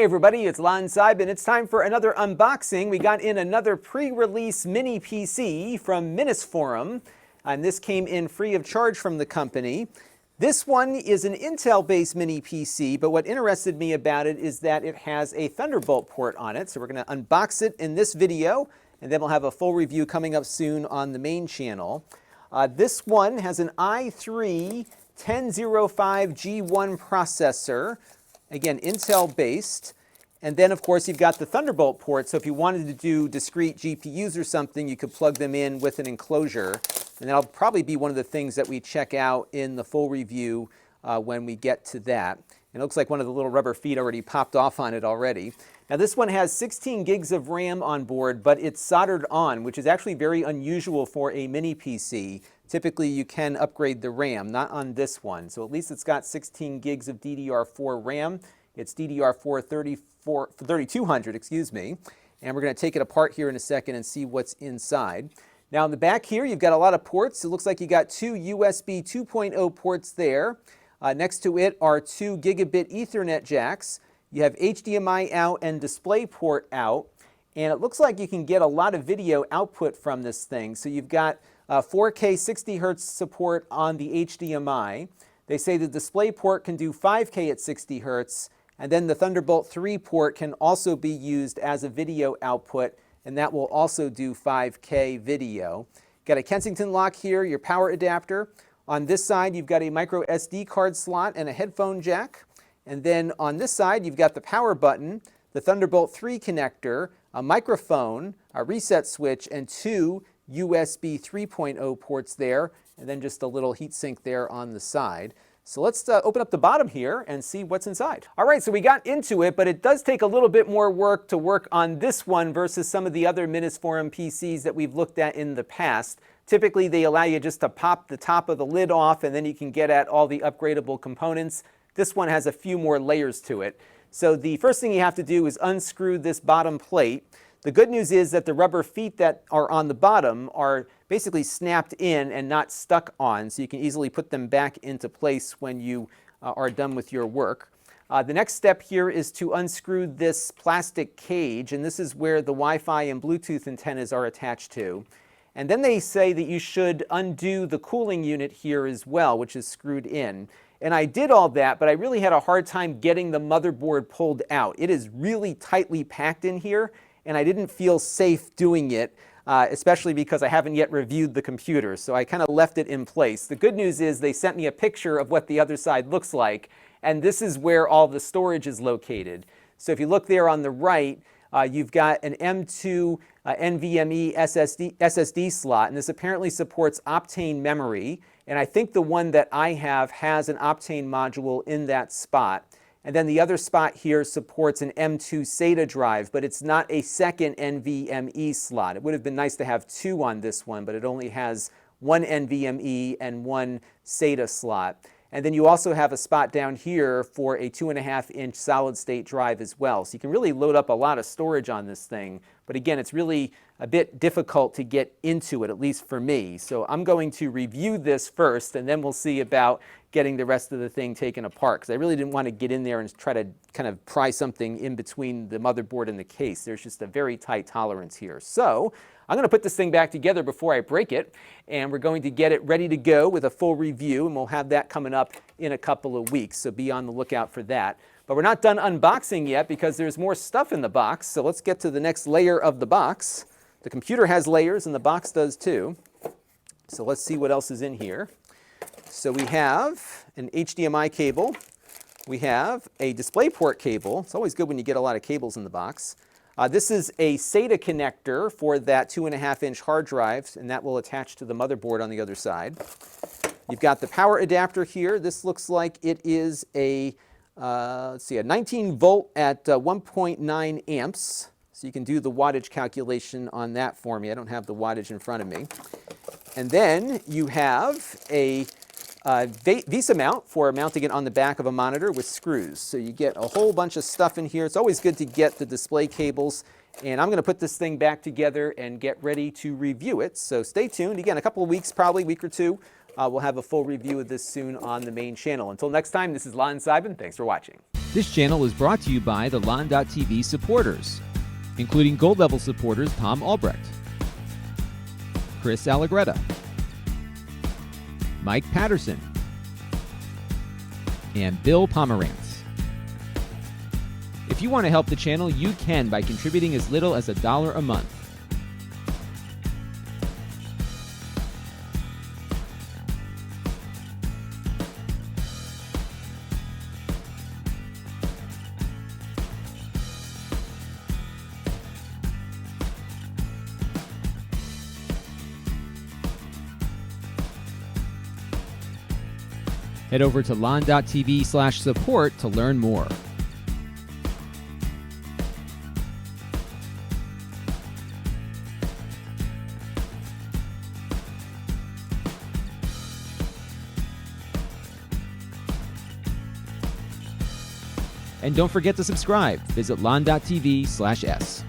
everybody, it's Lon Seib, and it's time for another unboxing. We got in another pre-release mini PC from Minisforum, and this came in free of charge from the company. This one is an Intel-based mini PC, but what interested me about it is that it has a Thunderbolt port on it. So we're going to unbox it in this video, and then we'll have a full review coming up soon on the main channel. This one has an i3-1005G1 processor. Again, Intel-based. And then, of course, you've got the Thunderbolt port. So if you wanted to do discrete GPUs or something, you could plug them in with an enclosure. And that'll probably be one of the things that we check out in the full review when we get to that. And it looks like one of the little rubber feet already popped off on it already. Now, this one has 16 gigs of RAM on board, but it's soldered on, which is actually very unusual for a mini PC. Typically, you can upgrade the RAM, not on this one. So at least it's got 16 gigs of DDR4 RAM. It's DDR4 3200, excuse me. And we're going to take it apart here in a second and see what's inside. Now, in the back here, you've got a lot of ports. It looks like you got two USB 2.0 ports there. Next to it are two gigabit Ethernet jacks. You have HDMI out and DisplayPort out. And it looks like you can get a lot of video output from this thing. So you've got 4K 60 Hz support on the HDMI. They say the DisplayPort can do 5K at 60 Hz. And then the Thunderbolt 3 port can also be used as a video output, and that will also do 5K video. Got a Kensington lock here, your power adapter. On this side, you've got a micro SD card slot and a headphone jack. And then on this side, you've got the power button, the Thunderbolt 3 connector, a microphone, a reset switch, and two USB 3.0 ports there, and then just a little heatsink there on the side. So let's open up the bottom here and see what's inside. All right, so we got into it, but it does take a little bit more work to work on this one versus some of the other Minisforum PCs that we've looked at in the past. Typically, they allow you just to pop the top of the lid off, and then you can get at all the upgradable components. This one has a few more layers to it. So the first thing you have to do is unscrew this bottom plate. The good news is that the rubber feet that are on the bottom are basically snapped in and not stuck on, so you can easily put them back into place when you are done with your work. The next step here is to unscrew this plastic cage, and this is where the Wi-Fi and Bluetooth antennas are attached to. And then they say that you should undo the cooling unit here as well, which is screwed in. And I did all that, but I really had a hard time getting the motherboard pulled out. It is really tightly packed in here, and I didn't feel safe doing it, especially because I haven't yet reviewed the computer, so I kind of left it in place. The good news is they sent me a picture of what the other side looks like, and this is where all the storage is located. So if you look there on the right, you've got an M2 NVMe SSD slot, and this apparently supports Optane memory, and I think the one that I have has an Optane module in that spot. And then the other spot here supports an M2 SATA drive, but it's not a second NVMe slot. It would have been nice to have two on this one, but it only has one NVMe and one SATA slot. And then you also have a spot down here for a 2.5-inch solid-state drive as well. So you can really load up a lot of storage on this thing. But again, it's really a bit difficult to get into it, at least for me. So I'm going to review this first, and then we'll see about getting the rest of the thing taken apart, because I really didn't want to get in there and try to kind of pry something in between the motherboard and the case. There's just a very tight tolerance here. So I'm going to put this thing back together before I break it, and we're going to get it ready to go with a full review, and we'll have that coming up in a couple of weeks, so be on the lookout for that. But we're not done unboxing yet because there's more stuff in the box, so let's get to the next layer of the box. The computer has layers, and the box does too. So let's see what else is in here. So we have an HDMI cable. We have a DisplayPort cable. It's always good when you get a lot of cables in the box. This is a SATA connector for that 2.5-inch hard drive, and that will attach to the motherboard on the other side. You've got the power adapter here. This looks like it is a, a 19 volt at 1.9 amps. So you can do the wattage calculation on that for me. I don't have the wattage in front of me. And then you have a Visa mount for mounting it on the back of a monitor with screws. So you get a whole bunch of stuff in here. It's always good to get the display cables. And I'm going to put this thing back together and get ready to review it. So stay tuned. Again, a couple of weeks, probably a week or two. We'll have a full review of this soon on the main channel. Until next time, this is Lon Seidman. Thanks for watching. This channel is brought to you by the Lon.TV supporters, including gold level supporters Tom Albrecht, Chris Allegretta, Mike Patterson, and Bill Pomerantz. If you want to help the channel, you can by contributing as little as $1 a month. Head over to lon.tv/support to learn more. And don't forget to subscribe. Visit lon.tv/s.